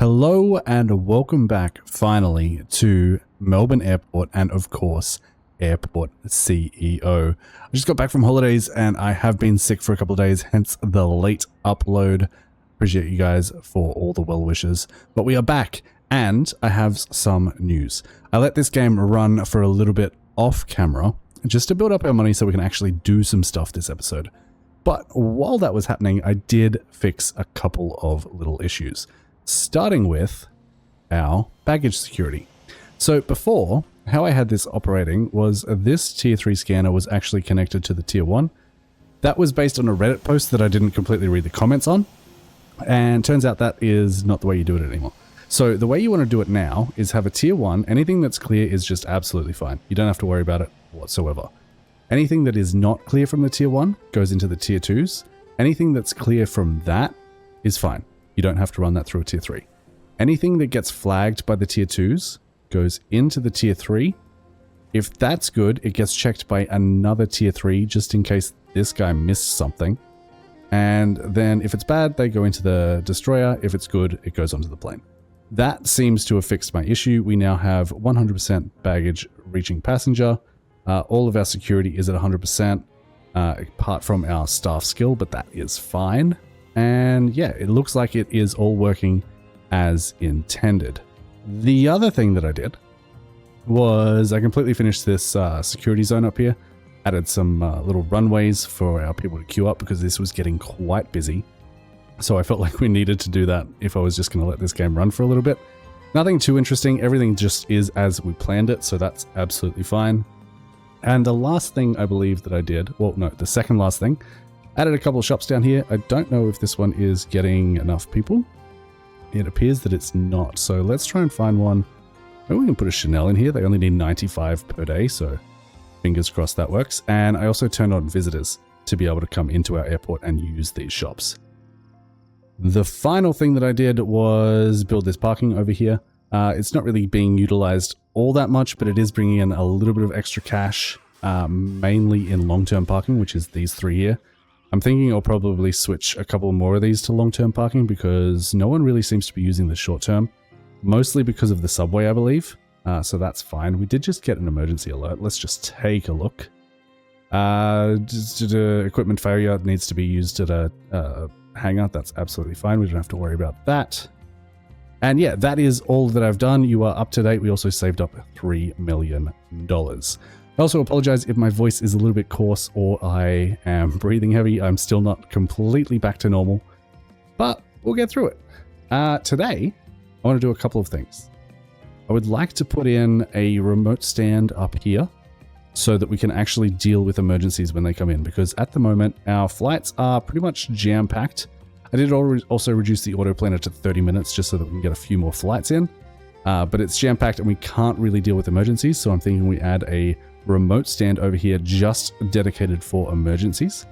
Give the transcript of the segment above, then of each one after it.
Hello and welcome back finally to Melbourne Airport and of course Airport CEO. I just got back from holidays and I have been sick for a couple of days, hence the late upload. Appreciate you guys for all the well wishes, but we are back and I have some news. I let this game run for a little bit off camera just to build up our money so we can actually do some stuff this episode. But while that was happening, I did fix a couple of little issues. Starting with our baggage security. So before, how I had this operating was this tier 3 scanner was actually connected to the tier 1. That was based on a Reddit post that I didn't completely read the comments on. And turns out that is not the way you do it anymore. So the way you want to do it now is have a tier 1. Anything that's clear is just absolutely fine. You don't have to worry about it whatsoever. Anything that is not clear from the tier 1 goes into the tier 2s. Anything that's clear from that is fine. You don't have to run that through a tier 3. Anything that gets flagged by the tier 2s goes into the tier 3. If that's good, it gets checked by another tier 3 just in case this guy missed something. And then if it's bad, they go into the destroyer. If it's good, it goes onto the plane. That seems to have fixed my issue. We now have 100% baggage reaching passenger. All of our security is at 100%, apart from our staff skill, but that is fine. And yeah, it looks like it is all working as intended. The other thing that I did was I completely finished this security zone up here. Added some little runways for our people to queue up because this was getting quite busy. So I felt like we needed to do that if I was just going to let this game run for a little bit. Nothing too interesting. Everything just is as we planned it. So that's absolutely fine. And the last thing I believe that I did, well, no, the second last thing, added a couple of shops down here. I don't know if this one is getting enough people. It appears that it's not. So let's try and find one. Maybe we can put a Chanel in here. They only need 95 per day. So fingers crossed that works. And I also turned on visitors to be able to come into our airport and use these shops. The final thing that I did was build this parking over here. It's not really being utilized all that much, but it is bringing in a little bit of extra cash, mainly in long-term parking, which is these 3 here. I'm thinking I'll probably switch a couple more of these to long-term parking because no one really seems to be using the short-term, mostly because of the subway, I believe. So that's fine. We did just get an emergency alert. Let's just take a look. Equipment failure needs to be used at a hangar. That's absolutely fine. We don't have to worry about that. And yeah, that is all that I've done. You are up to date. We also saved up $3 million. I also apologize if my voice is a little bit coarse or I am breathing heavy. I'm still not completely back to normal, but we'll get through it. Today, I want to do a couple of things. I would like to put in a remote stand up here so that we can actually deal with emergencies when they come in, because at the moment, our flights are pretty much jam-packed. I did also reduce the autoplanner to 30 minutes just so that we can get a few more flights in, but it's jam-packed and we can't really deal with emergencies, so I'm thinking we add a remote stand over here just dedicated for emergencies.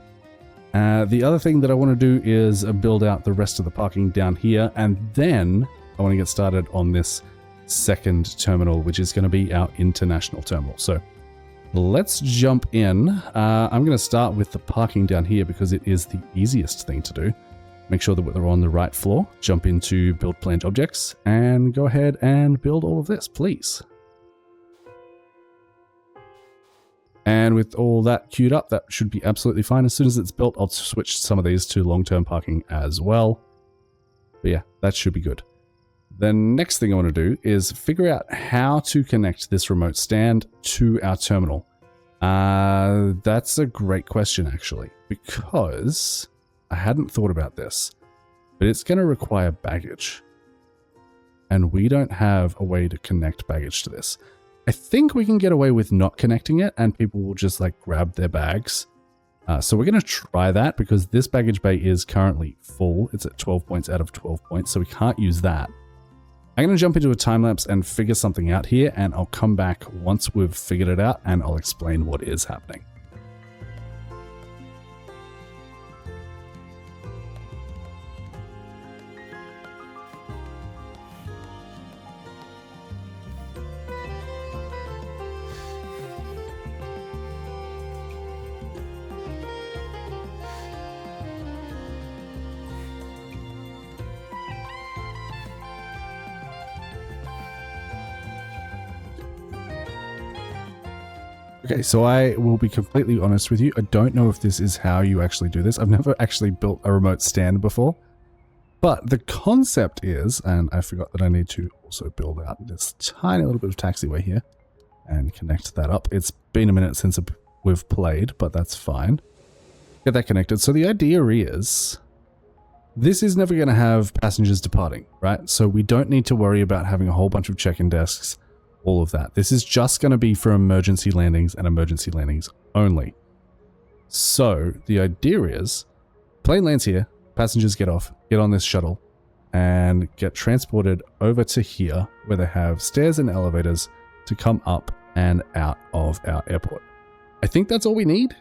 The other thing that I want to do is build out the rest of the parking down here, and then I want to get started on this second terminal, which is going to be our international terminal. So let's jump in. I'm going to start with the parking down here because it is the easiest thing to do. Make sure that we're on the right floor, jump into build planned objects, and go ahead and build all of this, please. And with all that queued up, that should be absolutely fine. As soon as it's built, I'll switch some of these to long-term parking as well. But yeah, that should be good. The next thing I want to do is figure out how to connect this remote stand to our terminal. That's a great question, actually, because I hadn't thought about this, but it's going to require baggage. And we don't have a way to connect baggage to this. I think we can get away with not connecting it and people will just like grab their bags. So we're going to try that because this baggage bay is currently full. It's at 12 points out of 12 points, so we can't use that. I'm going to jump into a time lapse and figure something out here, and I'll come back once we've figured it out and I'll explain what is happening. Okay, so I will be completely honest with you. I don't know if this is how you actually do this. I've never actually built a remote stand before. But the concept is, and I forgot that I need to also build out this tiny little bit of taxiway here and connect that up. It's been a minute since we've played, but that's fine. Get that connected. So the idea is, this is never going to have passengers departing, right? So we don't need to worry about having a whole bunch of check-in desks, all of that. This is just going to be for emergency landings and emergency landings only. So the idea is, plane lands here, passengers get off, get on this shuttle, and get transported over to here, where they have stairs and elevators to come up and out of our airport. I think that's all we need,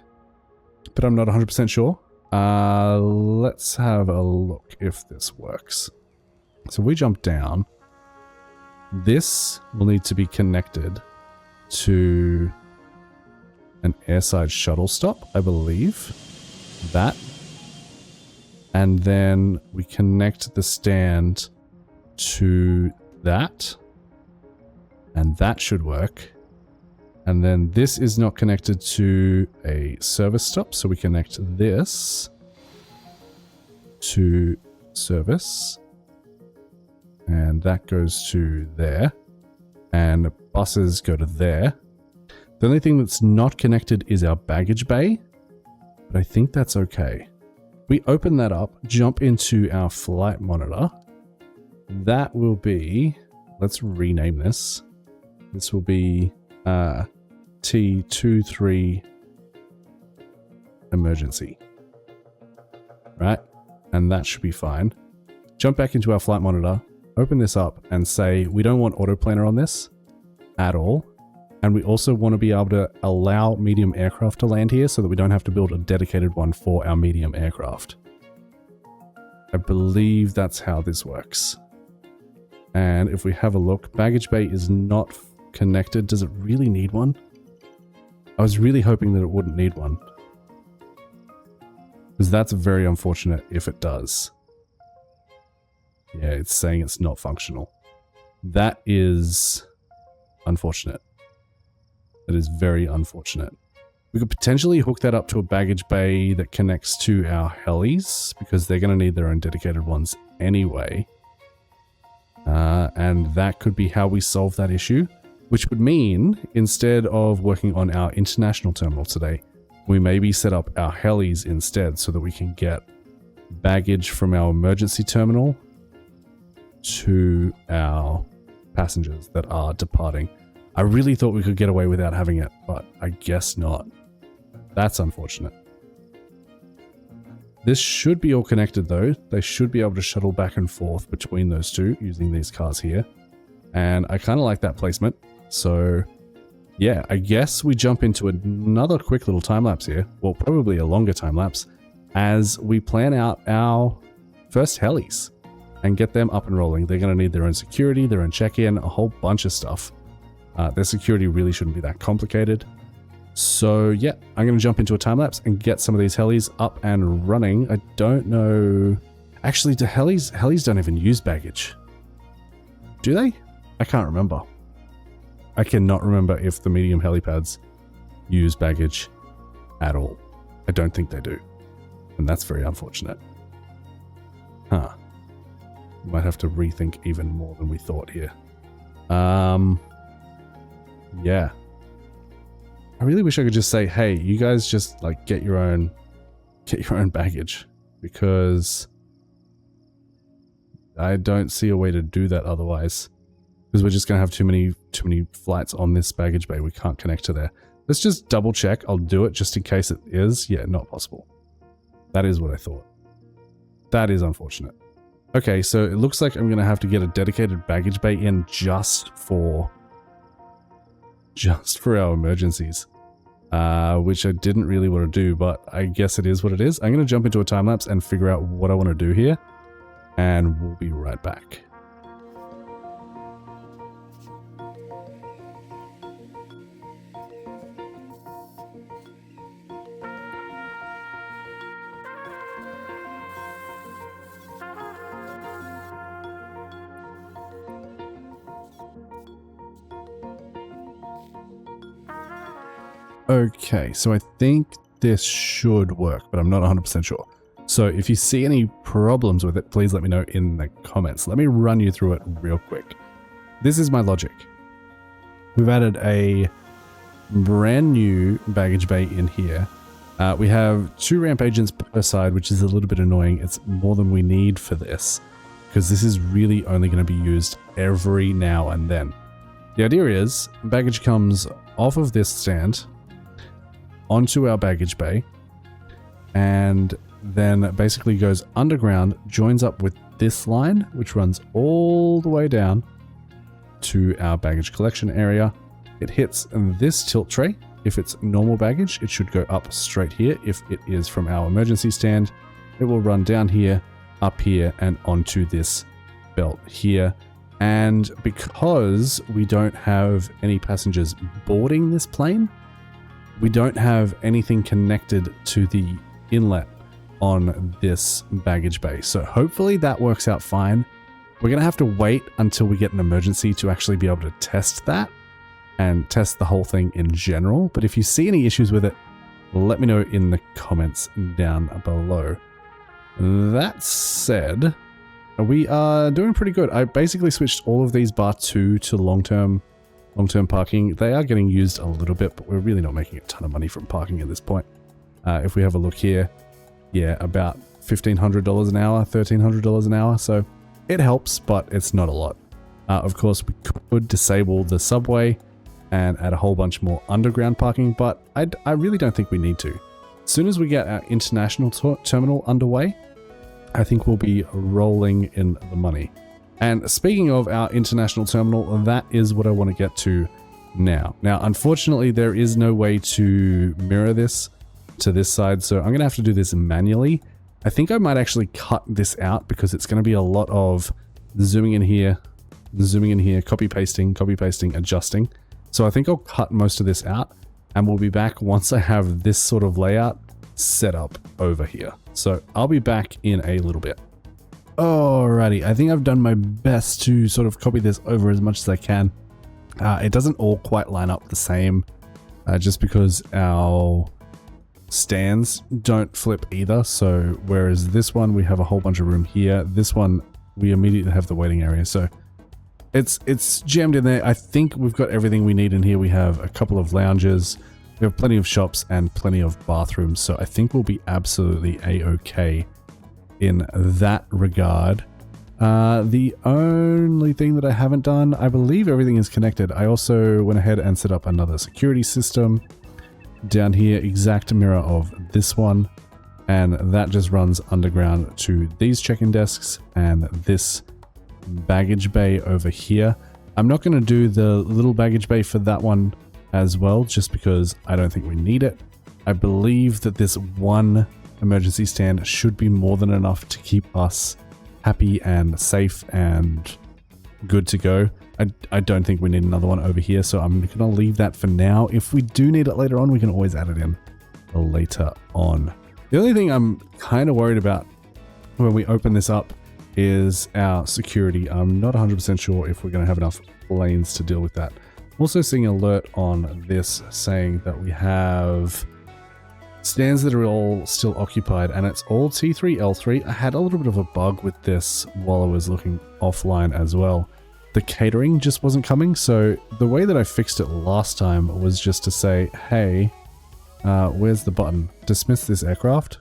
but I'm not 100% sure. Let's have a look if this works. So we jump down. This will need to be connected to an airside shuttle stop, I believe. That. And then we connect the stand to that. And that should work. And then this is not connected to a service stop, so we connect this to service. And that goes to there. And buses go to there. The only thing that's not connected is our baggage bay, but I think that's okay. We open that up, jump into our flight monitor. That will be, let's rename this. This will be T23 emergency. Right? And that should be fine. Jump back into our flight monitor, open this up and say, we don't want autoplanner on this at all. And we also want to be able to allow medium aircraft to land here so that we don't have to build a dedicated one for our medium aircraft. I believe that's how this works. And if we have a look, baggage bay is not connected. Does it really need one? I was really hoping that it wouldn't need one, because that's very unfortunate if it does. Yeah, it's saying it's not functional. That is unfortunate. That is very unfortunate. We could potentially hook that up to a baggage bay that connects to our helis, because they're going to need their own dedicated ones anyway. And that could be how we solve that issue, which would mean, instead of working on our international terminal today, we maybe set up our helis instead so that we can get baggage from our emergency terminal to our passengers that are departing. I really thought we could get away without having it, but I guess not. That's unfortunate. This should be all connected though. They should be able to shuttle back and forth between those two using these cars here. And I kind of like that placement. So yeah, I guess we jump into another quick little time lapse here. Well, probably a longer time lapse as we plan out our first helis and get them up and rolling. They're going to need their own security, their own check-in, a whole bunch of stuff. Their security really shouldn't be that complicated. So yeah, I'm going to jump into a time lapse and get some of these helis up and running. I don't know. Actually, do helis don't even use baggage. Do they? I can't remember. I cannot remember if the medium helipads use baggage at all. I don't think they do. And that's very unfortunate. Huh. We might have to rethink even more than we thought here. Yeah. I really wish I could just say, hey, you guys just like get your own baggage, because I don't see a way to do that otherwise, because we're just going to have too many flights on this baggage bay. We can't connect to there. Let's just double check. I'll do it just in case it is. Yeah, not possible. That is what I thought. That is unfortunate. Okay, so it looks like I'm going to have to get a dedicated baggage bay in just for our emergencies, which I didn't really want to do, but I guess it is what it is. I'm going to jump into a time lapse and figure out what I want to do here, and we'll be right back. Okay, so I think this should work, but I'm not 100% sure. So if you see any problems with it, please let me know in the comments. Let me run you through it real quick. This is my logic. We've added a brand new baggage bay in here. We have 2 ramp agents per side, which is a little bit annoying. It's more than we need for this, because this is really only going to be used every now and then. The idea is baggage comes off of this stand onto our baggage bay, and then basically goes underground, joins up with this line, which runs all the way down to our baggage collection area. It hits this tilt tray. If it's normal baggage, it should go up straight here. If it is from our emergency stand, it will run down here, up here, and onto this belt here. And because we don't have any passengers boarding this plane, we don't have anything connected to the inlet on this baggage bay. So hopefully that works out fine. We're going to have to wait until we get an emergency to actually be able to test that and test the whole thing in general. But if you see any issues with it, let me know in the comments down below. That said, we are doing pretty good. I basically switched all of these bar 2 to long-term parking. They are getting used a little bit, but we're really not making a ton of money from parking at this point. If we have a look here, yeah, about $1,500 an hour, $1,300 an hour. So it helps, but it's not a lot. Of course, we could disable the subway and add a whole bunch more underground parking, but I really don't think we need to. As soon as we get our international terminal underway, I think we'll be rolling in the money. And speaking of our international terminal, that is what I want to get to now. Now, unfortunately, there is no way to mirror this to this side, so I'm going to have to do this manually. I think I might actually cut this out because it's going to be a lot of zooming in here, copy pasting, adjusting. So I think I'll cut most of this out, and we'll be back once I have this sort of layout set up over here. So I'll be back in a little bit. Alrighty, I think I've done my best to sort of copy this over as much as I can. It doesn't all quite line up the same, just because our stands don't flip either. So whereas this one, we have a whole bunch of room here, this one, we immediately have the waiting area. So it's jammed in there. I think we've got everything we need in here. We have a couple of lounges, we have plenty of shops and plenty of bathrooms. So I think we'll be absolutely a-okay in that regard. The only thing that I haven't done, I believe everything is connected. I also went ahead and set up another security system down here, exact mirror of this one, and that just runs underground to these check-in desks and this baggage bay over here. I'm not going to do the little baggage bay for that one as well, just because I don't think we need it. I believe that this one emergency stand should be more than enough to keep us happy and safe and good to go. I don't think we need another one over here, so I'm going to leave that for now. If we do need it later on, we can always add it in later on. The only thing I'm kind of worried about when we open this up is our security. I'm not 100% sure if we're going to have enough lanes to deal with that. Also seeing an alert on this saying that we have stands that are all still occupied, and it's all T3, L3. I had a little bit of a bug with this while I was looking offline as well. The catering just wasn't coming, so the way that I fixed it last time was just to say, hey, where's the button? Dismiss this aircraft.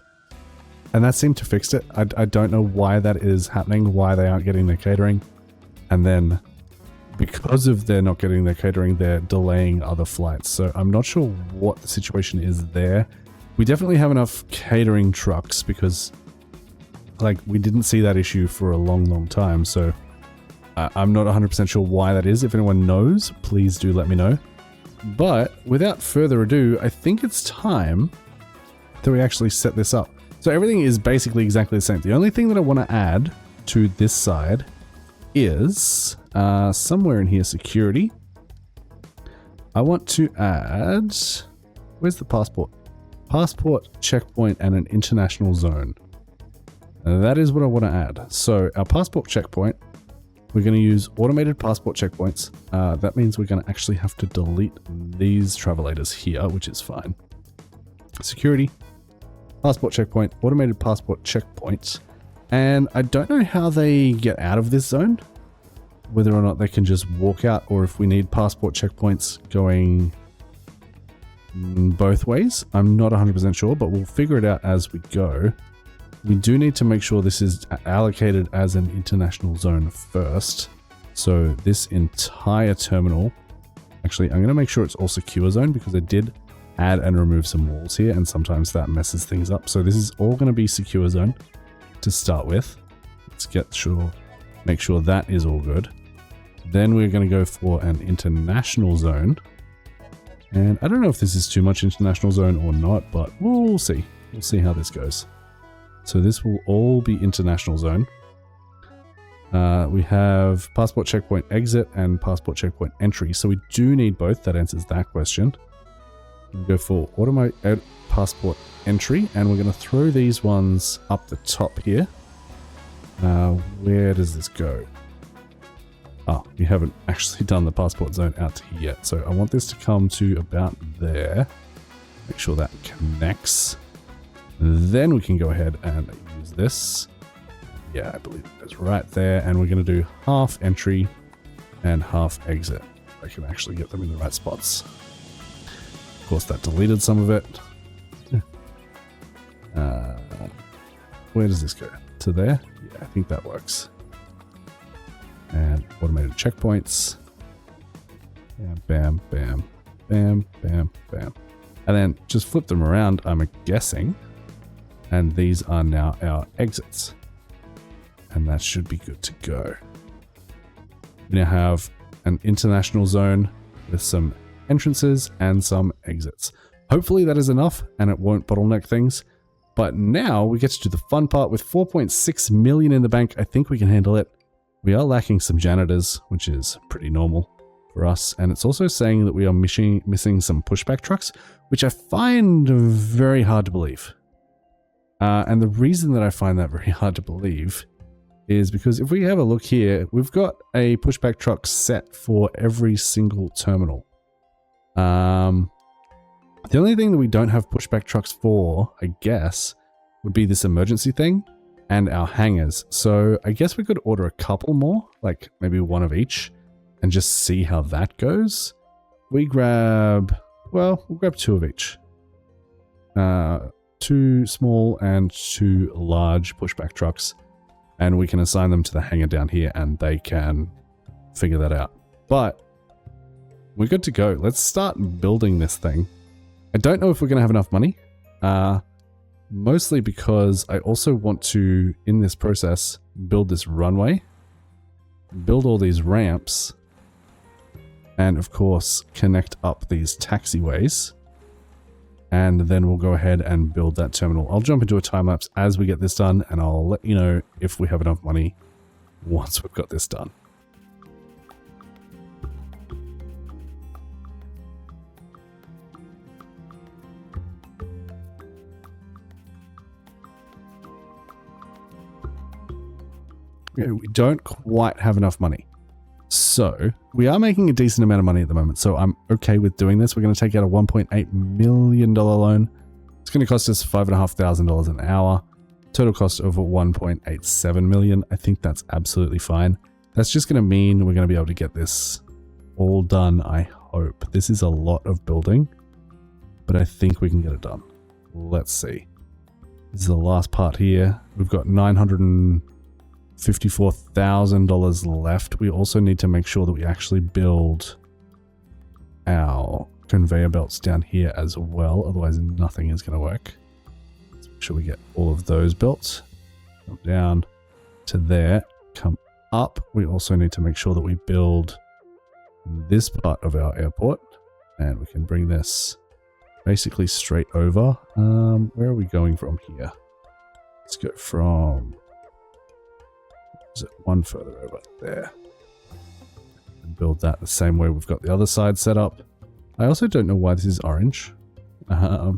And that seemed to fix it. I don't know why that is happening, why they aren't getting their catering. And then because of they're not getting their catering, they're delaying other flights. So I'm not sure what the situation is there. We definitely have enough catering trucks because like we didn't see that issue for a long time. So I'm not 100% sure why that is. If anyone knows, please do let me know. But without further ado, I think it's time that we actually set this up. So everything is basically exactly the same. The only thing that I want to add to this side is somewhere in here, security. I want to add, where's the passport? Passport, checkpoint, and an international zone. That is what I want to add. So our passport checkpoint We're going to use automated passport checkpoints. That means we're going to actually have to delete these travelators here, which is fine. Security, passport checkpoint, automated passport checkpoints. And I don't know how they get out of this zone, whether or not they can just walk out, or if we need passport checkpoints going both ways. I'm not 100% sure, but we'll figure it out as we go. We do need to make sure this is allocated as an international zone first. So this entire terminal, actually, I'm going to make sure it's all secure zone because I did add and remove some walls here, and sometimes that messes things up. So this is all going to be secure zone to start with. Let's make sure that is all good. Then we're going to go for an international zone. And I don't know if this is too much international zone or not, but we'll see. We'll see how this goes. So this will all be international zone. We have passport checkpoint exit and passport checkpoint entry. So we do need both. That answers that question. We'll go for automated passport entry, and we're going to throw these ones up the top here. Where does this go? Oh, we haven't actually done the passport zone out to here yet. So I want this to come to about there. Make sure that connects. Then we can go ahead and use this. Yeah, I believe it goes right there. And we're going to do half entry and half exit. I can actually get them in the right spots. Of course, that deleted some of it. Where does this go? To there? Yeah, I think that works. And automated checkpoints. And bam, bam, bam, bam, bam. And then just flip them around, I'm guessing. And these are now our exits. And that should be good to go. We now have an international zone with some entrances and some exits. Hopefully that is enough and it won't bottleneck things. But now we get to do the fun part. With 4.6 million in the bank, I think we can handle it. We are lacking some janitors, which is pretty normal for us. And it's also saying that we are missing some pushback trucks, which I find very hard to believe. And the reason that I find that very hard to believe is because if we have a look here, we've got a pushback truck set for every single terminal. The only thing that we don't have pushback trucks for, I guess, would be this emergency thing and our hangars. So I guess we could order a couple more, like maybe one of each, and just see how that goes. We'll grab two of each. 2 small and 2 large pushback trucks, and we can assign them to the hangar down here and they can figure that out. But we're good to go. Let's start building this thing. I don't know if we're going to have enough money, mostly because I also want to, in this process, build this runway, build all these ramps, and of course connect up these taxiways. And then we'll go ahead and build that terminal. I'll jump into a time lapse as we get this done, and I'll let you know if we have enough money once we've got this done. Okay, we don't quite have enough money. So we are making a decent amount of money at the moment, so I'm okay with doing this. We're going to take out a $1.8 million loan. It's going to cost us $5,500 an hour. Total cost of $1.87 million. I think that's absolutely fine. That's just going to mean we're going to be able to get this all done, I hope. This is a lot of building, but I think we can get it done. Let's see. This is the last part here. We've got $954,000 left. We also need to make sure that we actually build our conveyor belts down here as well. Otherwise, nothing is going to work. Let's make sure we get all of those built. Come down to there. Come up. We also need to make sure that we build this part of our airport. And we can bring this basically straight over. Where are we going from here? Let's go from... Is it one further over there? And build that the same way we've got the other side set up. I also don't know why this is orange. It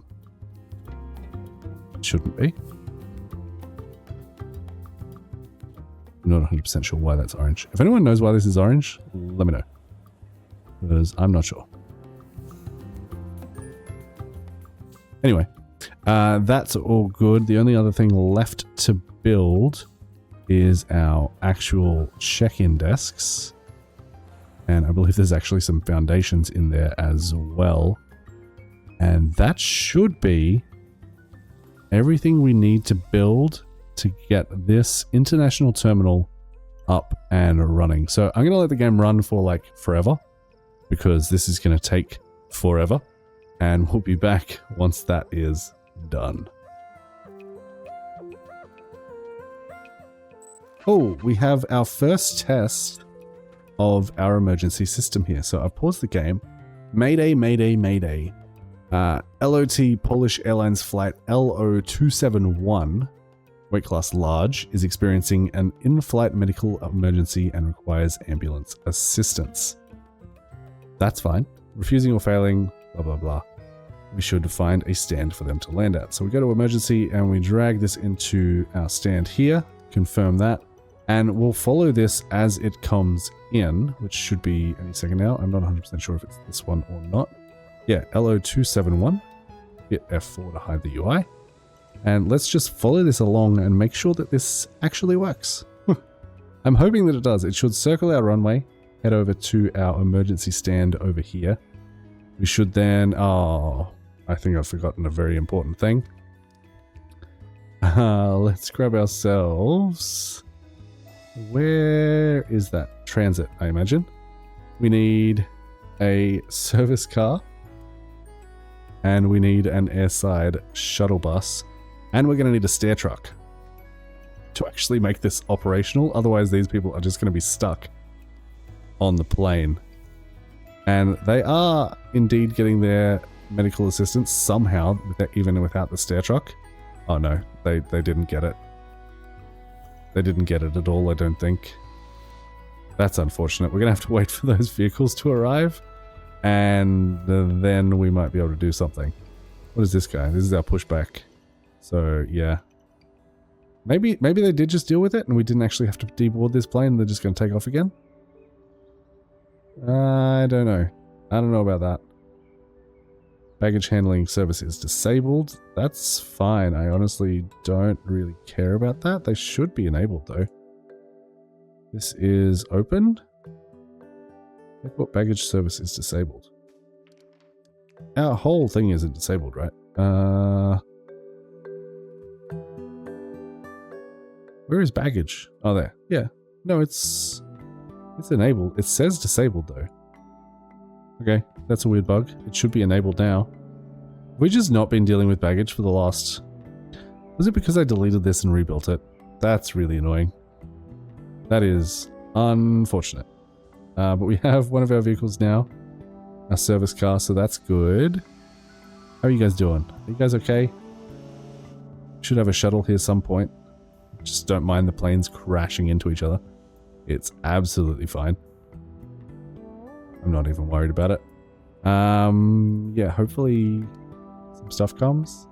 shouldn't be. I'm not 100% sure why that's orange. If anyone knows why this is orange, let me know. Because I'm not sure. Anyway, that's all good. The only other thing left to build is our actual check-in desks. And I believe there's actually some foundations in there as well. And that should be everything we need to build to get this international terminal up and running. So I'm going to let the game run for like forever, because this is going to take forever. And we'll be back once that is done. Oh, we have our first test of our emergency system here. So I've paused the game. Mayday, mayday, mayday. LOT Polish Airlines flight LO271, weight class large, is experiencing an in-flight medical emergency and requires ambulance assistance. That's fine. Refusing or failing, blah, blah, blah. We should find a stand for them to land at. So we go to emergency and we drag this into our stand here, confirm that, and we'll follow this as it comes in, which should be any second now. I'm not 100% sure if it's this one or not. Yeah, LO271. Hit F4 to hide the UI. And let's just follow this along and make sure that this actually works. I'm hoping that it does. It should circle our runway, head over to our emergency stand over here. We should then... Oh, I think I've forgotten a very important thing. Let's grab ourselves... Where is that? Transit, I imagine. We need a service car. And we need an airside shuttle bus. And we're going to need a stair truck to actually make this operational. Otherwise, these people are just going to be stuck on the plane. And they are indeed getting their medical assistance somehow, even without the stair truck. Oh no, they didn't get it. They didn't get it at all, I don't think. That's unfortunate. We're going to have to wait for those vehicles to arrive. And then we might be able to do something. What is this guy? This is our pushback. So, yeah. Maybe they did just deal with it and we didn't actually have to deboard this plane. They're just going to take off again. I don't know. I don't know about that. Baggage handling service is disabled. That's fine. I honestly don't really care about that. They should be enabled though. This is open. Airport baggage service is disabled. Our whole thing isn't disabled, right? Where is baggage? Oh, there. Yeah. No, it's enabled. It says disabled though. Okay, that's a weird bug. It should be enabled now. Have we just not been dealing with baggage for the last... Was it because I deleted this and rebuilt it? That's really annoying. That is unfortunate. But we have one of our vehicles now. A service car, so that's good. How are you guys doing? Are you guys okay? Should have a shuttle here some point. Just don't mind the planes crashing into each other. It's absolutely fine. I'm not even worried about it. Yeah, hopefully some stuff comes.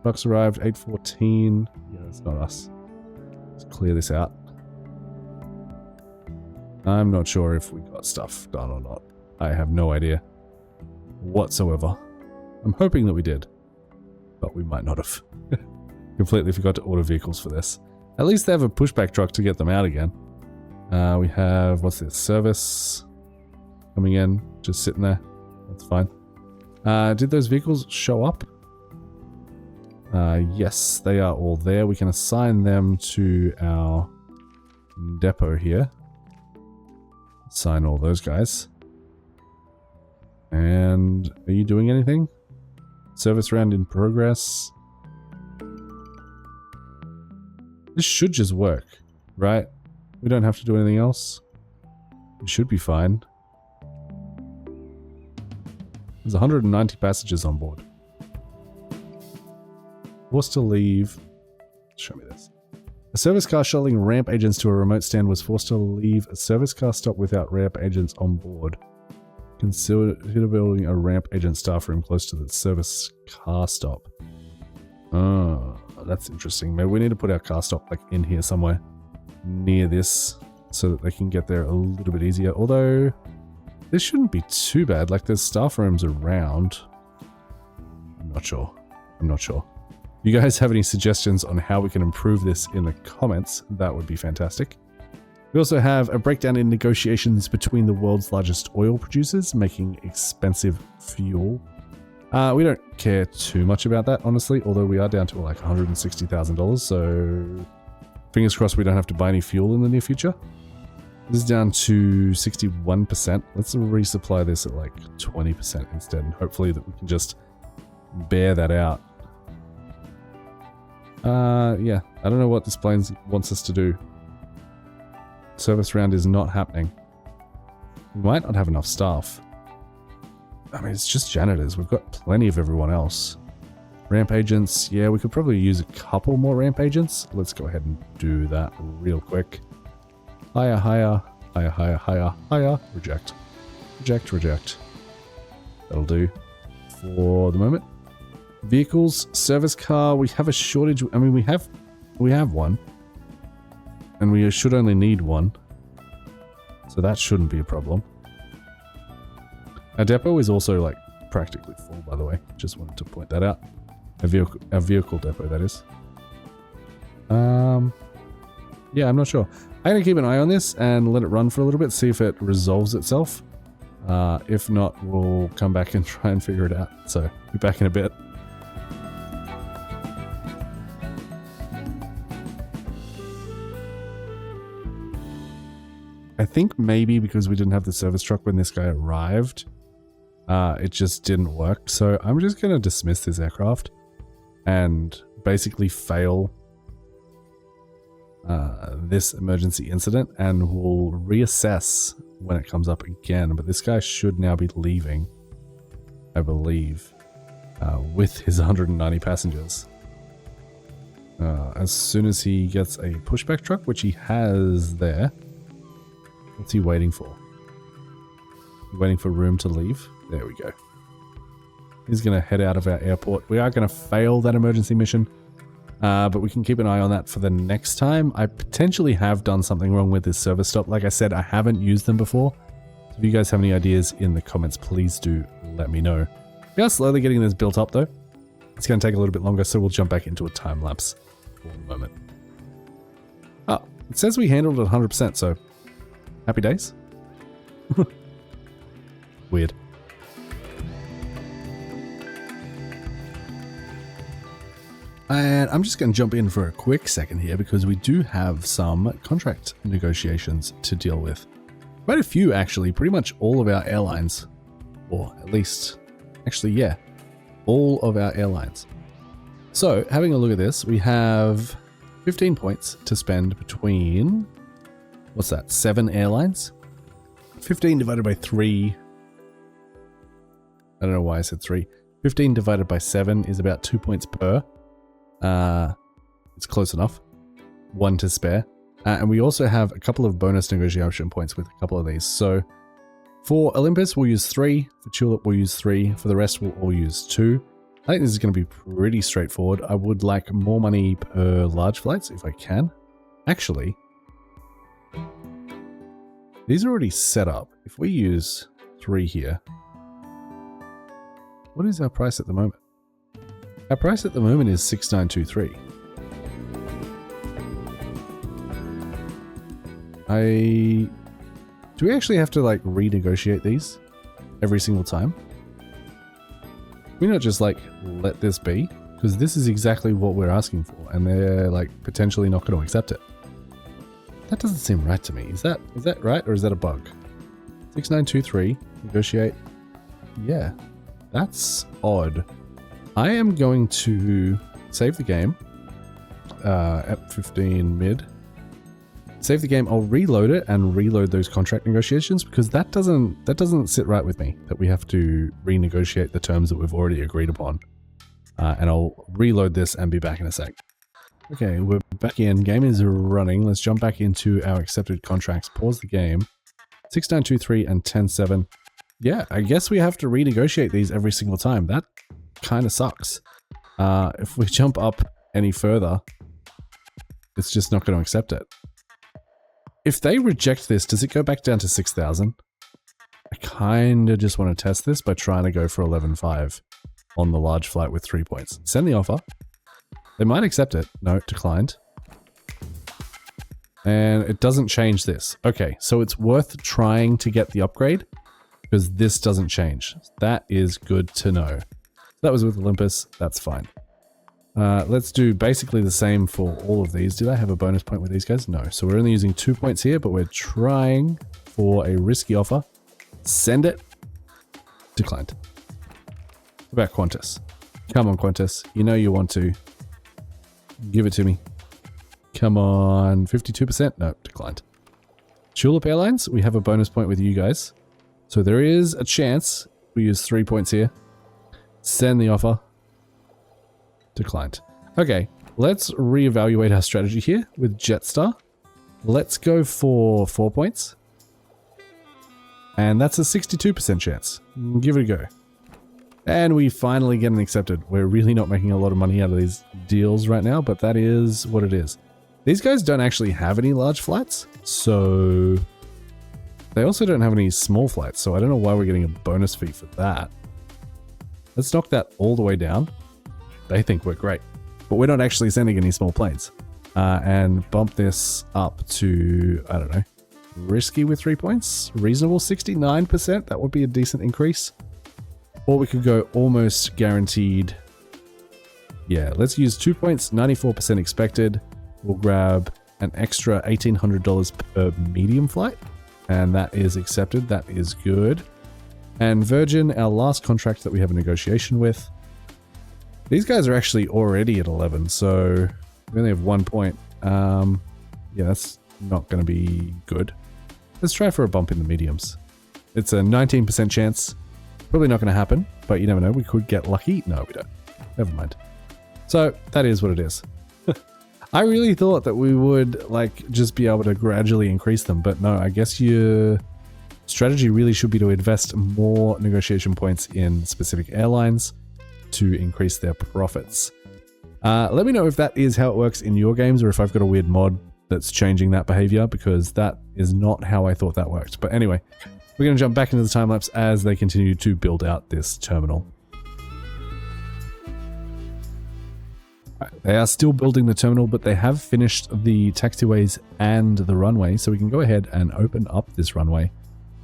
Trucks arrived, 8:14. Yeah, that's not us. Let's clear this out. I'm not sure if we got stuff done or not. I have no idea whatsoever. I'm hoping that we did, but we might not have. Completely forgot to order vehicles for this. At least they have a pushback truck to get them out again. We have, what's this, service coming in, just sitting there. That's fine. Did those vehicles show up? Yes, they are all there. We can assign them to our depot here. Assign all those guys. And are you doing anything? Service round in progress. This should just work, right? We don't have to do anything else. We should be fine. There's 190 passengers on board. Forced to leave. Show me this. A service car shuttling ramp agents to a remote stand was forced to leave a service car stop without ramp agents on board. Consider building a ramp agent staff room close to the service car stop. Oh, that's interesting. Maybe we need to put our car stop like in here somewhere. near this so that they can get there a little bit easier. Although, this shouldn't be too bad. Like, there's staff rooms around. I'm not sure. If you guys have any suggestions on how we can improve this in the comments, that would be fantastic. We also have a breakdown in negotiations between the world's largest oil producers making expensive fuel. We don't care too much about that, honestly, although we are down to like $160,000, so fingers crossed we don't have to buy any fuel in the near future. This is down to 61%. Let's resupply this at like 20% instead, and hopefully that we can just bear that out. Yeah, I don't know what this plane wants us to do. Service round is not happening. We might not have enough staff. I mean, it's just janitors. We've got plenty of everyone else. Ramp agents, yeah, we could probably use a couple more ramp agents. Let's go ahead and do that real quick. Hire. Reject. That'll do for the moment. Vehicles, service car, we have a shortage. I mean, we have one. And we should only need one. So that shouldn't be a problem. Our depot is also like practically full, by the way. Just wanted to point that out. Our vehicle depot, that is. Yeah, I'm not sure. I'm going to keep an eye on this and let it run for a little bit, see if it resolves itself. If not, we'll come back and try and figure it out. So, be back in a bit. I think maybe because we didn't have the service truck when this guy arrived, it just didn't work. So I'm just going to dismiss this aircraft and basically fail this emergency incident, and we'll reassess when it comes up again. But this guy should now be leaving, I believe, with his 190 passengers. As soon as he gets a pushback truck, which he has there. What's he waiting for? Waiting for room to leave? There we go. He's going to head out of our airport. We are going to fail that emergency mission, but we can keep an eye on that for the next time. I potentially have done something wrong with this service stop. Like I said, I haven't used them before. So if you guys have any ideas in the comments, please do let me know. We are slowly getting this built up though. It's going to take a little bit longer, so we'll jump back into a time lapse for a moment. Oh, it says we handled it 100%, so happy days. Weird. And I'm just going to jump in for a quick second here because we do have some contract negotiations to deal with. Quite a few, actually. Pretty much all of our airlines, or at least, actually, yeah, all of our airlines. So, having a look at this, we have 15 points to spend between, what's that, 7 airlines? 15 divided by 3. I don't know why I said 3. 15 divided by 7 is about 2 points per. It's close enough. 1 to spare. And we also have a couple of bonus negotiation points with a couple of these. So for Olympus, we'll use 3. For Tulip, we'll use 3. For the rest, we'll all use 2. I think this is going to be pretty straightforward. I would like more money per large flights if I can. Actually, these are already set up. If we use 3 here, what is our price at the moment? Our price at the moment is 6923. Do we actually have to like renegotiate these every single time? Can we not just like let this be? Because this is exactly what we're asking for, and they're like potentially not going to accept it. That doesn't seem right to me. Is that right, or is that a bug? 6923, negotiate. Yeah, that's odd. I am going to save the game at 15 mid. Save the game. I'll reload it and reload those contract negotiations because that doesn't sit right with me that we have to renegotiate the terms that we've already agreed upon. And I'll reload this and be back in a sec. Okay, we're back in. Game is running. Let's jump back into our accepted contracts. Pause the game. 6923 and 107. Yeah, I guess we have to renegotiate these every single time. That kind of sucks. If we jump up any further, it's just not going to accept it. If they reject this, does it go back down to 6,000? I kind of just want to test this by trying to go for 11.5 on the large flight with 3 points. Send the offer. They might accept it. No, declined. And it doesn't change this. Okay, so it's worth trying to get the upgrade because this doesn't change. That is good to know. That was with Olympus. That's fine. Let's do basically the same for all of these. Do they have a bonus point with these guys? No. So we're only using 2 points here, but we're trying for a risky offer. Send it. Declined. What about Qantas? Come on, Qantas. You know you want to. Give it to me. Come on. 52%? No, declined. Tulip Airlines, we have a bonus point with you guys. So there is a chance we use 3 points here. Send the offer. Declined. Okay, let's reevaluate our strategy here with Jetstar. Let's go for 4 points. And that's a 62% chance. Give it a go. And we finally get an accepted. We're really not making a lot of money out of these deals right now, but that is what it is. These guys don't actually have any large flights, so they also don't have any small flights, so I don't know why we're getting a bonus fee for that. Let's knock that all the way down. They think we're great, but we're not actually sending any small planes. And bump this up to, I don't know, risky with 3 points, reasonable 69%. That would be a decent increase. Or we could go almost guaranteed. Yeah, let's use 2 points, 94% expected. We'll grab an extra $1,800 per medium flight. And that is accepted. That is good. And Virgin, our last contract that we have a negotiation with. These guys are actually already at 11, so we only have 1 point. Yeah, that's not going to be good. Let's try for a bump in the mediums. It's a 19% chance. Probably not going to happen, but you never know. We could get lucky. No, we don't. Never mind. So that is what it is. I really thought that we would like just be able to gradually increase them, but no, I guess your strategy really should be to invest more negotiation points in specific airlines to increase their profits. Let me know if that is how it works in your games or if I've got a weird mod that's changing that behavior, because that is not how I thought that worked. But anyway, we're going to jump back into the time lapse as they continue to build out this terminal. They are still building the terminal, but they have finished the taxiways and the runway, so we can go ahead and open up this runway.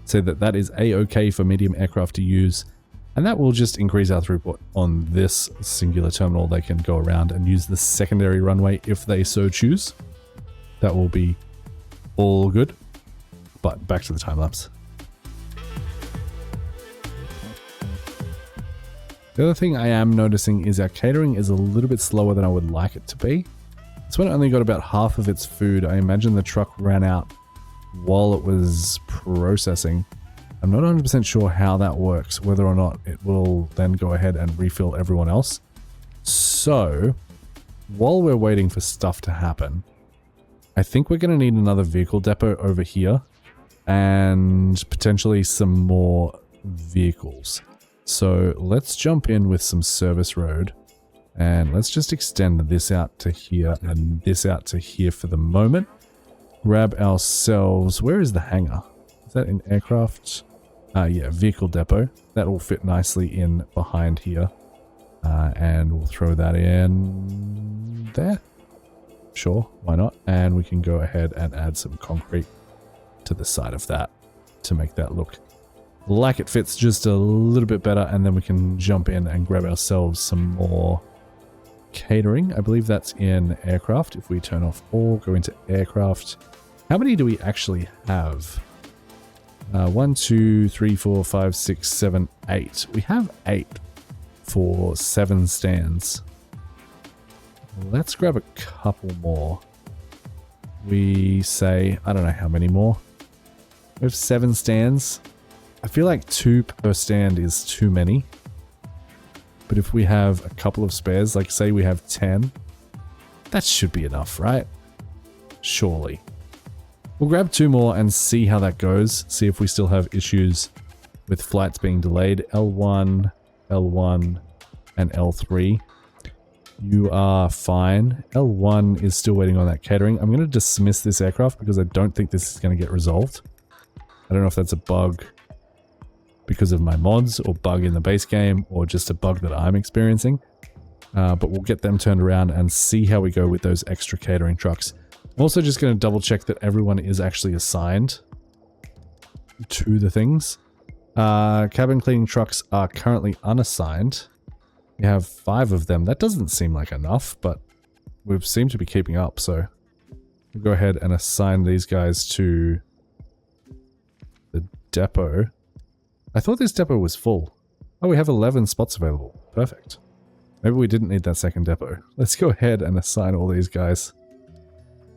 Say that that is a-okay for medium aircraft to use, and that will just increase our throughput on this singular terminal. They can go around and use the secondary runway if they so choose. That will be all good. But back to the time lapse. The other thing I am noticing is our catering is a little bit slower than I would like it to be. This one only got about half of its food. I imagine the truck ran out while it was processing. I'm not 100% sure how that works, whether or not it will then go ahead and refill everyone else. So, while we're waiting for stuff to happen, I think we're going to need another vehicle depot over here and potentially some more vehicles. So let's jump in with some service road and let's just extend this out to here and this out to here for the moment. Grab ourselves, where is the hangar? Is that in aircraft? Yeah, vehicle depot. That will fit nicely in behind here. And we'll throw that in there. Sure, why not? And we can go ahead and add some concrete to the side of that to make that look like it fits just a little bit better, and then we can jump in and grab ourselves some more catering. I believe that's in aircraft. If we turn off all, go into aircraft. How many do we actually have? 1, 2, 3, 4, 5, 6, 7, 8. We have 8 for 7 stands. Let's grab a couple more. We say, I don't know how many more. We have 7 stands. I feel like 2 per stand is too many. But if we have a couple of spares, like say we have 10, that should be enough, right? Surely. We'll grab 2 more and see how that goes. See if we still have issues with flights being delayed. L1, L1, and L3. You are fine. L1 is still waiting on that catering. I'm going to dismiss this aircraft because I don't think this is going to get resolved. I don't know if that's a bug because of my mods or bug in the base game or just a bug that I'm experiencing. But we'll get them turned around and see how we go with those extra catering trucks. I'm also just going to double check that everyone is actually assigned to the things. Cabin cleaning trucks are currently unassigned. We have 5 of them. That doesn't seem like enough, but we seem to be keeping up, so we'll go ahead and assign these guys to the depot. I thought this depot was full. Oh, we have 11 spots available. Perfect. Maybe we didn't need that second depot. Let's go ahead and assign all these guys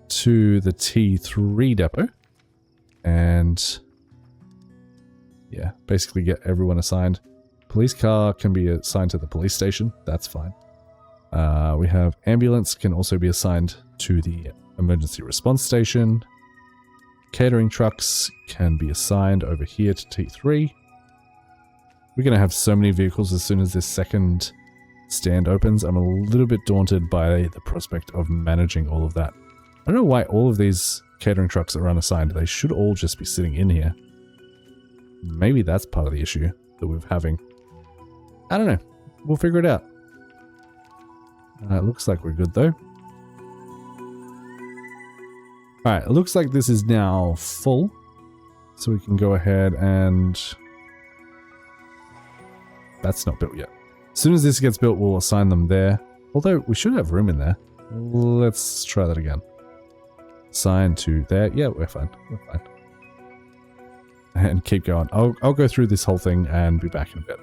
to the T3 depot. And yeah, basically get everyone assigned. Police car can be assigned to the police station. That's fine. We have ambulance can also be assigned to the emergency response station. Catering trucks can be assigned over here to T3. We're going to have so many vehicles as soon as this second stand opens. I'm a little bit daunted by the prospect of managing all of that. I don't know why all of these catering trucks are unassigned. They should all just be sitting in here. Maybe that's part of the issue that we're having. I don't know. We'll figure it out. It looks like we're good though. Alright, it looks like this is now full. So we can go ahead and... That's not built yet. As soon as this gets built, we'll assign them there. Although, we should have room in there. Let's try that again. Assign to there. Yeah, we're fine. We're fine. And keep going. I'll go through this whole thing and be back in a bit.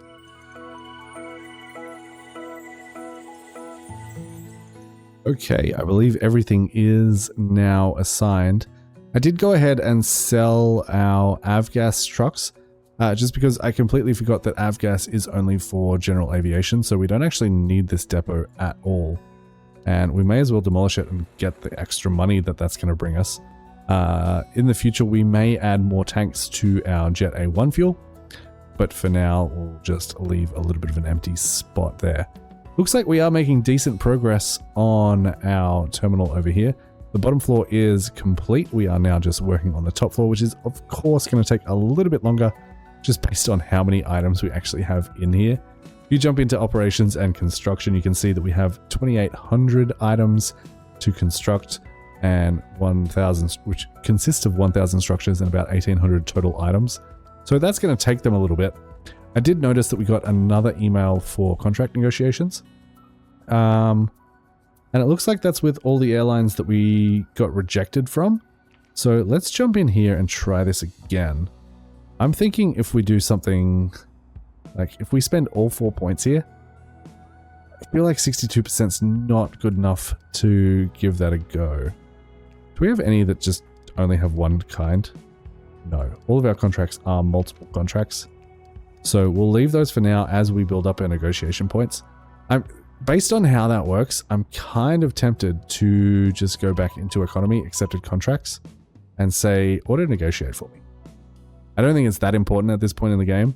Okay, I believe everything is now assigned. I did go ahead and sell our avgas trucks, just because I completely forgot that avgas is only for general aviation, so we don't actually need this depot at all. And we may as well demolish it and get the extra money that that's going to bring us. In the future, we may add more tanks to our Jet A1 fuel, but for now, we'll just leave a little bit of an empty spot there. Looks like we are making decent progress on our terminal over here. The bottom floor is complete. We are now just working on the top floor, which is of course going to take a little bit longer just based on how many items we actually have in here. If you jump into operations and construction, you can see that we have 2,800 items to construct and 1,000, which consists of 1,000 structures and about 1,800 total items. So that's going to take them a little bit. I did notice that we got another email for contract negotiations. And it looks like that's with all the airlines that we got rejected from. So let's jump in here and try this again. I'm thinking if we do something, like if we spend all 4 points here, I feel like 62% is not good enough to give that a go. Do we have any that just only have one kind? No. All of our contracts are multiple contracts. So we'll leave those for now as we build up our negotiation points. Based on how that works, I'm kind of tempted to just go back into economy, accepted contracts, and say, auto negotiate for me. I don't think it's that important at this point in the game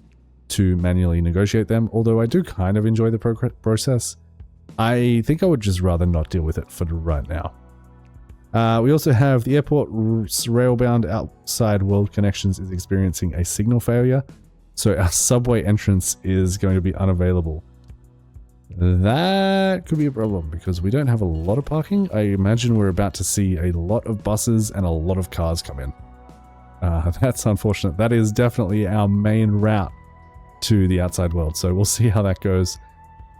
to manually negotiate them, although I do kind of enjoy the process. I think I would just rather not deal with it for right now. We also have the airport railbound outside world connections is experiencing a signal failure. So our subway entrance is going to be unavailable. That could be a problem because we don't have a lot of parking. I imagine we're about to see a lot of buses and a lot of cars come in. That's unfortunate. That is definitely our main route to the outside world. So we'll see how that goes.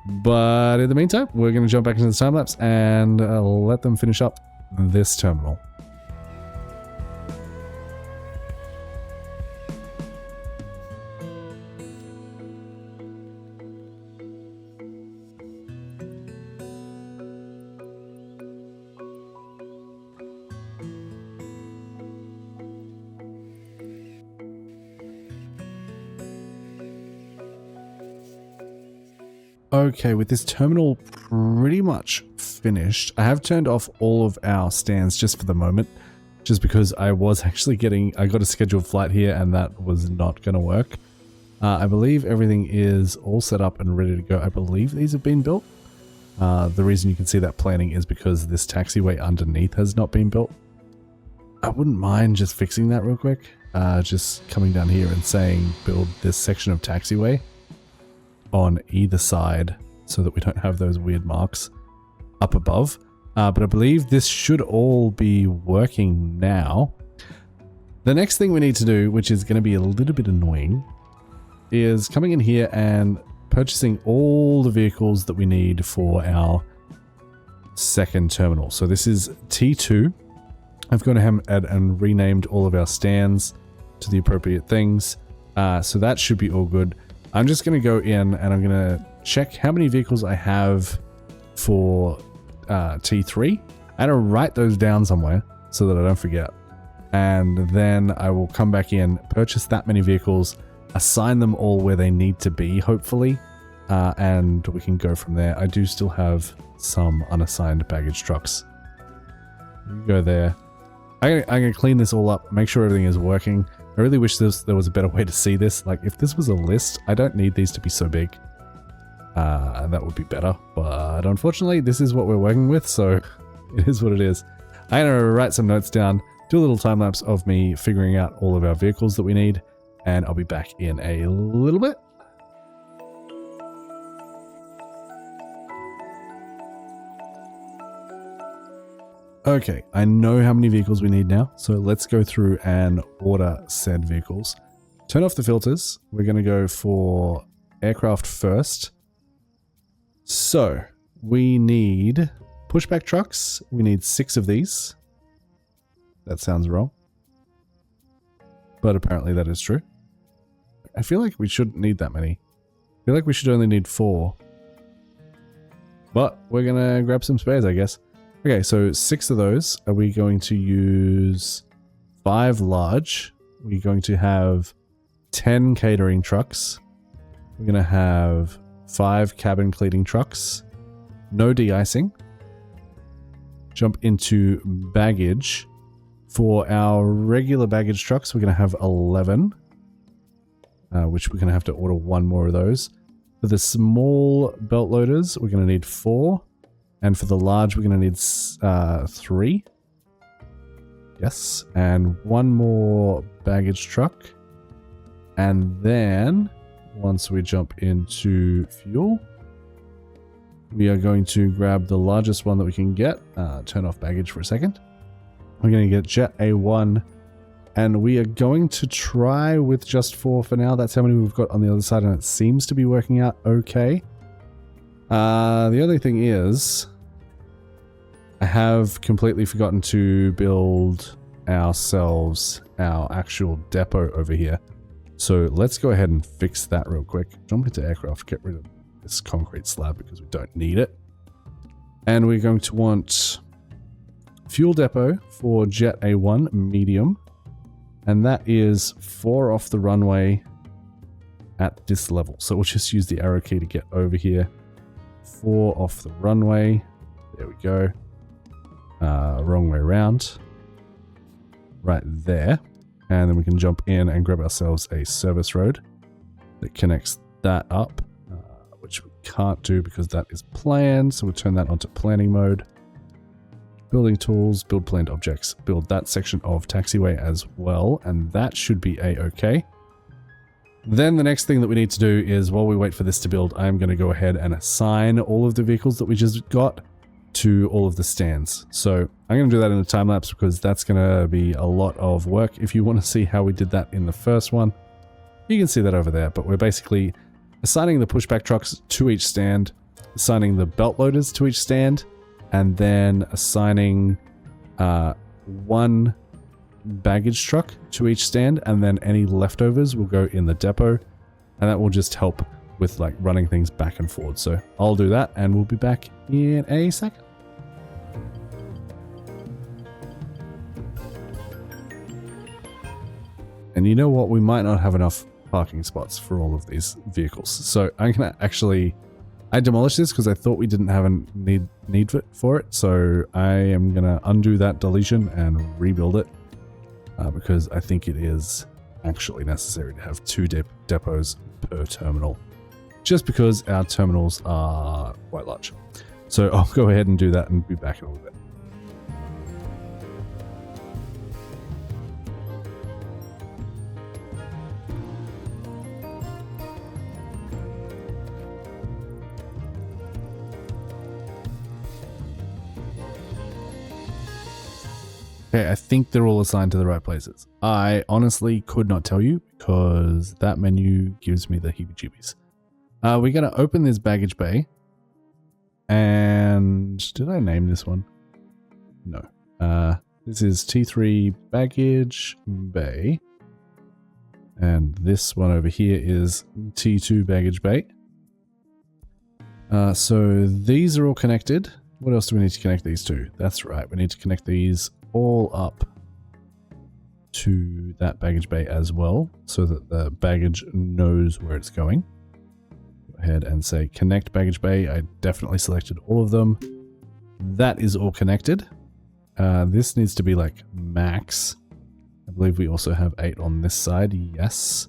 But in the meantime, we're going to jump back into the time lapse and let them finish up this terminal. Okay, with this terminal pretty much finished, I have turned off all of our stands just for the moment, just because I was actually I got a scheduled flight here and that was not going to work. I believe everything is all set up and ready to go. I believe these have been built. The reason you can see that planning is because this taxiway underneath has not been built. I wouldn't mind just fixing that real quick. Just coming down here and saying build this section of taxiway on either side so that we don't have those weird marks up above. But I believe this should all be working now. The next thing we need to do, which is going to be a little bit annoying, is coming in here and purchasing all the vehicles that we need for our second terminal. So this is T2. I've gone ahead and renamed all of our stands to the appropriate things. So that should be all good. I'm just going to go in and I'm going to check how many vehicles I have for T3. And I'll write those down somewhere so that I don't forget. And then I will come back in, purchase that many vehicles, assign them all where they need to be, hopefully, and we can go from there. I do still have some unassigned baggage trucks. You go there. I'm gonna clean this all up, make sure everything is working. I really wish there was a better way to see this. Like, if this was a list, I don't need these to be so big. That would be better, but unfortunately, this is what we're working with, so it is what it is. I'm gonna write some notes down, do a little time lapse of me figuring out all of our vehicles that we need, and I'll be back in a little bit. Okay, I know how many vehicles we need now, so let's go through and order said vehicles. Turn off the filters. We're going to go for aircraft first. So, we need pushback trucks. We need 6 of these. That sounds wrong. But apparently that is true. I feel like we shouldn't need that many. I feel like we should only need 4. But we're going to grab some spares, I guess. Okay, so 6 of those. Are we going to use 5 large? We're going to have 10 catering trucks. We're going to have 5 cabin cleaning trucks. No de-icing. Jump into baggage. For our regular baggage trucks, we're going to have 11. Which we're going to have to order 1 more of those. For the small belt loaders, we're going to need 4. And for the large, we're going to need 3. Yes. And 1 more baggage truck. And then, once we jump into fuel, we are going to grab the largest one that we can get. Turn off baggage for a second. We're going to get Jet A1. And we are going to try with just 4 for now. That's how many we've got on the other side, and it seems to be working out okay. The other thing is, I have completely forgotten to build ourselves our actual depot over here. So let's go ahead and fix that real quick. Jump into aircraft, get rid of this concrete slab because we don't need it. And we're going to want fuel depot for Jet A1 medium. And that is 4 off the runway at this level. So we'll just use the arrow key to get over here. 4 off the runway. There we go. Wrong way around. Right there. And then we can jump in and grab ourselves a service road that connects that up, which we can't do because that is planned. So we'll turn that onto planning mode. Building tools, build planned objects, build that section of taxiway as well, and that should be a-okay. Then the next thing that we need to do is, while we wait for this to build, I'm going to go ahead and assign all of the vehicles that we just got to all of the stands. So I'm going to do that in a time lapse because that's going to be a lot of work. If you want to see how we did that in the first one, you can see that over there, but we're basically assigning the pushback trucks to each stand, assigning the belt loaders to each stand, and then assigning 1 baggage truck to each stand, and then any leftovers will go in the depot, and that will just help with like running things back and forward. So I'll do that and we'll be back in a second. And you know what? We might not have enough parking spots for all of these vehicles. So I'm going to actually... I demolished this because I thought we didn't have a need for it. So I am going to undo that deletion and rebuild it. Because I think it is actually necessary to have 2 depots per terminal. Just because our terminals are quite large. So I'll go ahead and do that and be back in a little bit. Okay, I think they're all assigned to the right places. I honestly could not tell you because that menu gives me the heebie-jeebies. We're going to open this baggage bay. And did I name this one? No. This is T3 baggage bay. And this one over here is T2 baggage bay. So these are all connected. What else do we need to connect these to? That's right. We need to connect these all up to that baggage bay as well so that the baggage knows where it's going. Go ahead and say connect baggage bay. I definitely selected all of them. That is all connected. This needs to be like max. I believe we also have 8 on this side. Yes.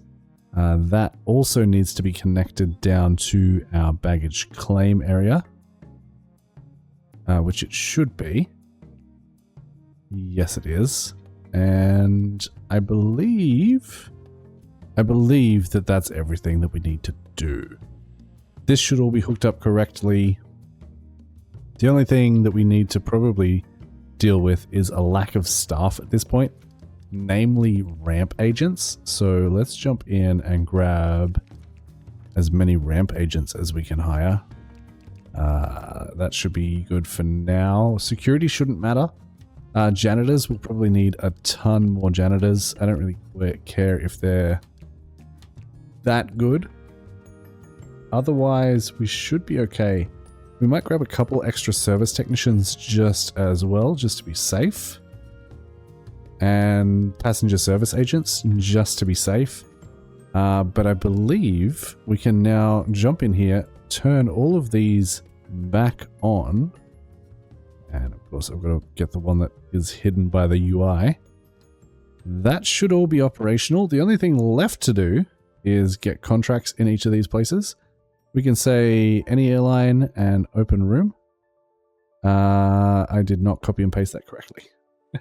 That also needs to be connected down to our baggage claim area, which it should be. Yes, it is. And I believe that that's everything that we need to do. This should all be hooked up correctly. The only thing that we need to probably deal with is a lack of staff at this point, namely ramp agents. So let's jump in and grab as many ramp agents as we can hire. That should be good for now. Security shouldn't matter. Janitors will probably need a ton more janitors. I don't really care if they're that good. Otherwise, we should be okay. We might grab a couple extra service technicians just as well, just to be safe. And passenger service agents, just to be safe. But I believe we can now jump in here, turn all of these back on. And of course, I've got to get the one that is hidden by the UI. That should all be operational. The only thing left to do is get contracts in each of these places. We can say any airline and open room. I did not copy and paste that correctly.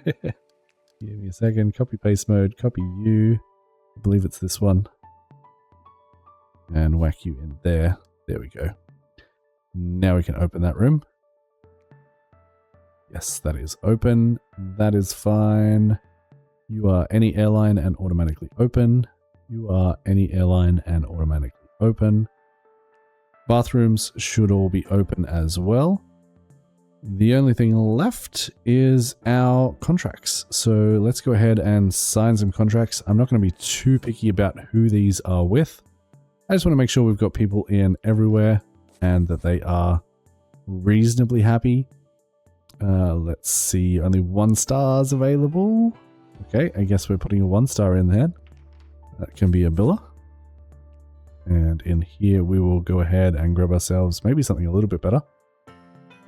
Give me a second. Copy paste mode. Copy you. I believe it's this one. And whack you in there. There we go. Now we can open that room. Yes, that is open. That is fine. You are any airline and automatically open. You are any airline and automatically open. Bathrooms should all be open as well. The only thing left is our contracts. So let's go ahead and sign some contracts. I'm not going to be too picky about who these are with. I just want to make sure we've got people in everywhere and that they are reasonably happy. Let's see, only 1 star's available. Okay, I guess we're putting a 1 star in there. That can be a biller. And in here we will go ahead and grab ourselves maybe something a little bit better.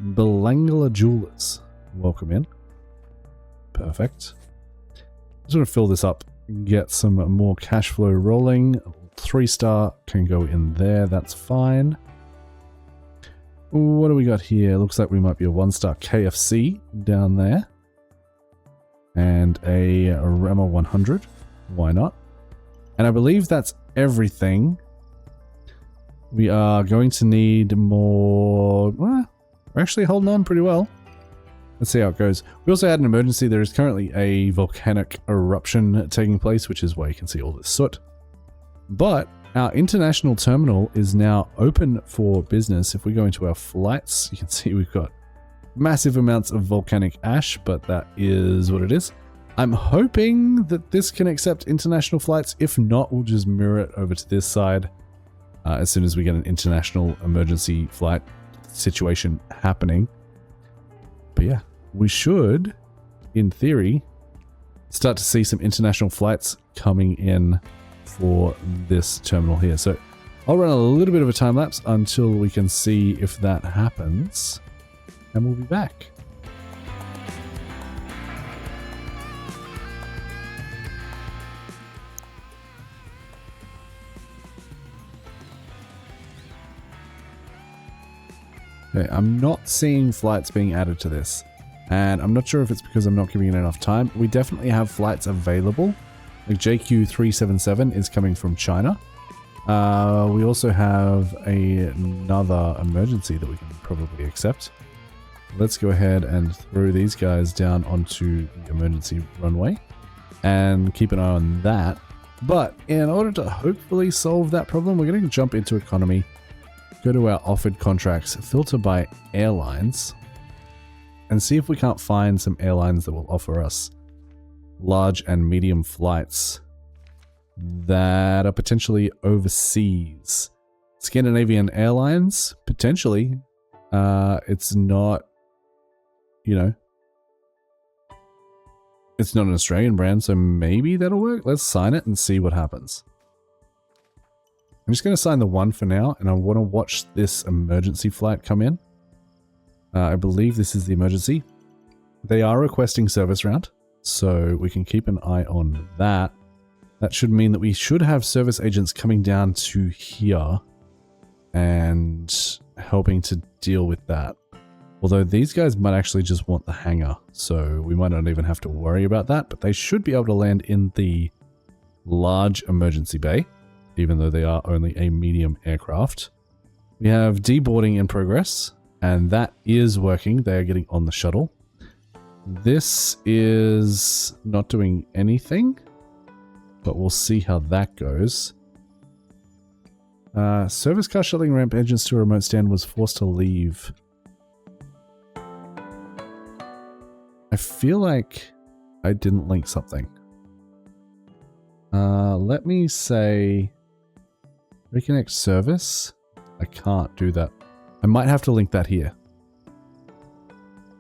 Belangla Jewelers. Welcome in. Perfect. Just want to fill this up and get some more cash flow rolling. 3 star can go in there, that's fine. What do we got here? Looks like we might be a 1 star KFC down there. And a Rama 100. Why not? And I believe that's everything. We are going to need more... Well, we're actually holding on pretty well. Let's see how it goes. We also had an emergency. There is currently a volcanic eruption taking place, which is why you can see all this soot. But our international terminal is now open for business. If we go into our flights, you can see we've got massive amounts of volcanic ash, but that is what it is. I'm hoping that this can accept international flights. If not, we'll just mirror it over to this side as soon as we get an international emergency flight situation happening. But yeah, we should, in theory, start to see some international flights coming in for this terminal here. So I'll run a little bit of a time lapse until we can see if that happens, and we'll be back. Okay, I'm not seeing flights being added to this. And I'm not sure if it's because I'm not giving it enough time. We definitely have flights available. Like JQ377 is coming from China. We also have another emergency that we can probably accept. Let's go ahead and throw these guys down onto the emergency runway and keep an eye on that. But in order to hopefully solve that problem, we're going to jump into economy, go to our offered contracts, filter by airlines, and see if we can't find some airlines that will offer us large and medium flights that are potentially overseas. Scandinavian Airlines, potentially. It's not, you know, it's not an Australian brand, so maybe that'll work. Let's sign it and see what happens. I'm just going to sign the one for now, and I want to watch this emergency flight come in. I believe this is the emergency. They are requesting service round, so we can keep an eye on that. That should mean that we should have service agents coming down to here and helping to deal with that. Although these guys might actually just want the hangar, so we might not even have to worry about that, but they should be able to land in the large emergency bay, even though they are only a medium aircraft. We have deboarding in progress, and that is working. They are getting on the shuttle. This is not doing anything, but we'll see how that goes. Service car shuttling ramp engines to a remote stand was forced to leave. I feel like I didn't link something. Let me say reconnect service. I can't do that. I might have to link that here.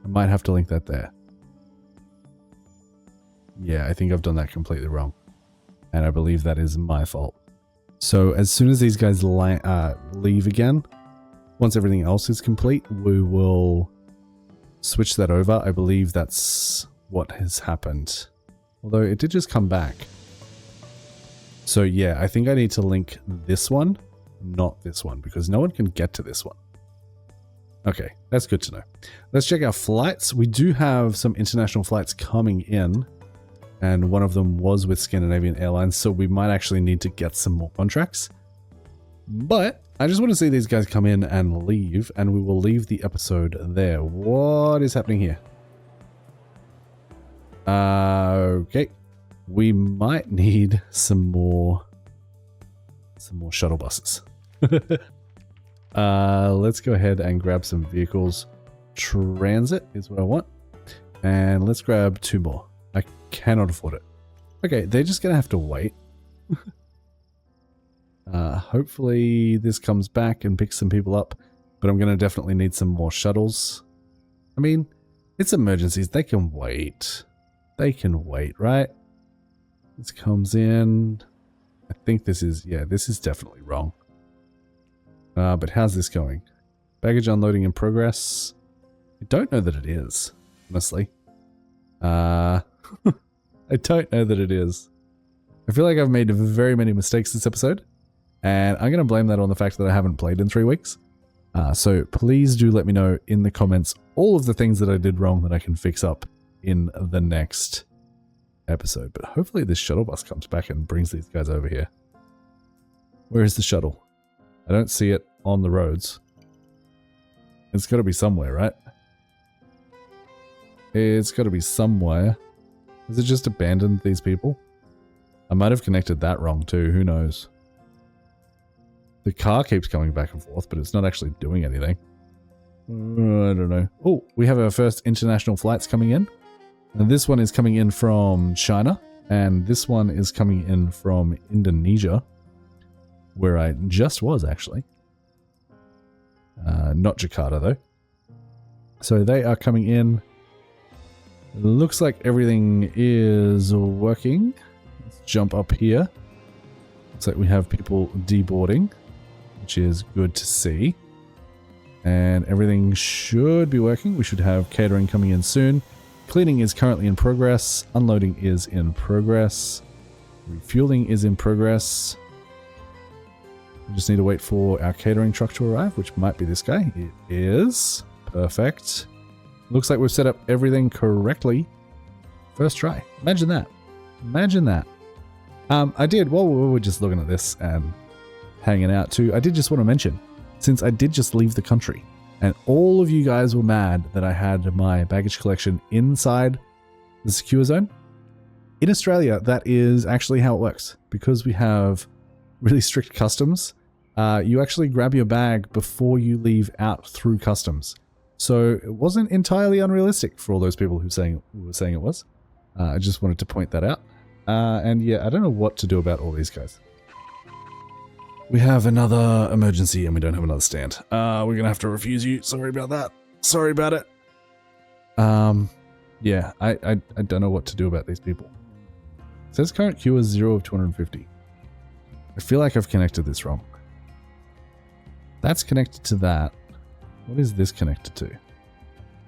I might have to link that there. Yeah, I think I've done that completely wrong. And I believe that is my fault. So as soon as these guys leave again, once everything else is complete, we will switch that over. I believe that's what has happened. Although it did just come back. So yeah, I think I need to link this one, not this one, because no one can get to this one. Okay, that's good to know. Let's check our flights. We do have some international flights coming in, and one of them was with Scandinavian Airlines, so we might actually need to get some more contracts. But I just want to see these guys come in and leave, and we will leave the episode there. What is happening here? Okay. We might need some more shuttle buses. Let's go ahead and grab some vehicles. Transit is what I want. And let's grab 2 more. I cannot afford it. Okay, they're just going to have to wait. Hopefully this comes back and picks some people up, but I'm going to definitely need some more shuttles. I mean, it's emergencies. They can wait. They can wait, right? This comes in. I think this is, yeah, this is definitely wrong. But how's this going? Baggage unloading in progress. I don't know that it is, honestly. I don't know that it is. I feel like I've made very many mistakes this episode, and I'm going to blame that on the fact that I haven't played in 3 weeks. So please do let me know in the comments all of the things that I did wrong that I can fix up in the next episode. But hopefully this shuttle bus comes back and brings these guys over here. Where is the shuttle? I don't see it on the roads. It's got to be somewhere, right? It's got to be somewhere. Has it just abandoned these people? I might have connected that wrong too. Who knows? The car keeps coming back and forth, but it's not actually doing anything. I don't know. Oh, we have our first international flights coming in. And this one is coming in from China. And this one is coming in from Indonesia, where I just was actually. Not Jakarta though. So they are coming in. Looks like everything is working. Let's jump up here. Looks like we have people deboarding, which is good to see. And everything should be working. We should have catering coming in soon. Cleaning is currently in progress. Unloading is in progress. Refueling is in progress. We just need to wait for our catering truck to arrive, which might be this guy. It is. Perfect. Looks like we've set up everything correctly. First try. Imagine that. Imagine that. I did, while we were just looking at this and hanging out too, I did just want to mention, since I did just leave the country, and all of you guys were mad that I had my baggage collection inside the secure zone, in Australia, that is actually how it works. Because we have really strict customs, you actually grab your bag before you leave out through customs. So it wasn't entirely unrealistic for all those people who were saying it was. I just wanted to point that out. And yeah, I don't know what to do about all these guys. We have another emergency and we don't have another stand. We're going to have to refuse you. Sorry about that. Sorry about it. Yeah, I don't know what to do about these people. It says current queue is 0 of 250. I feel like I've connected this wrong. That's connected to that. What is this connected to?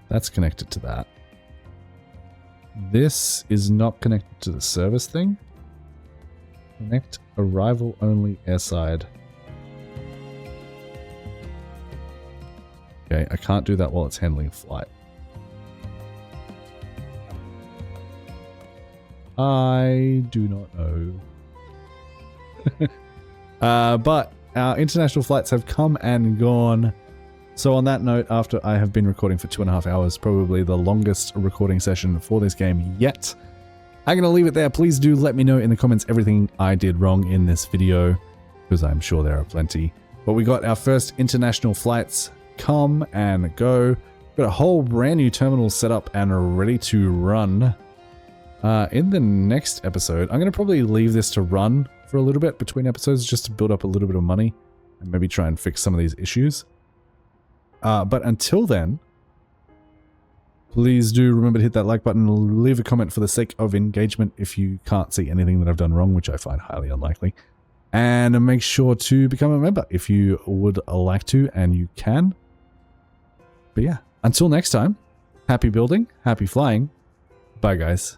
That's connected to that. This is not connected to the service thing. Connect arrival only airside. Okay, I can't do that while it's handling a flight. I do not know. But our international flights have come and gone. So on that note, after I have been recording for 2.5 hours, probably the longest recording session for this game yet, I'm going to leave it there. Please do let me know in the comments everything I did wrong in this video, because I'm sure there are plenty. But we got our first international flights come and go. Got a whole brand new terminal set up and ready to run. In the next episode, I'm going to probably leave this to run for a little bit between episodes just to build up a little bit of money and maybe try and fix some of these issues. But until then, please do remember to hit that like button, leave a comment for the sake of engagement if you can't see anything that I've done wrong, which I find highly unlikely. And make sure to become a member if you would like to, and you can. But yeah, until next time, happy building, happy flying. Bye guys.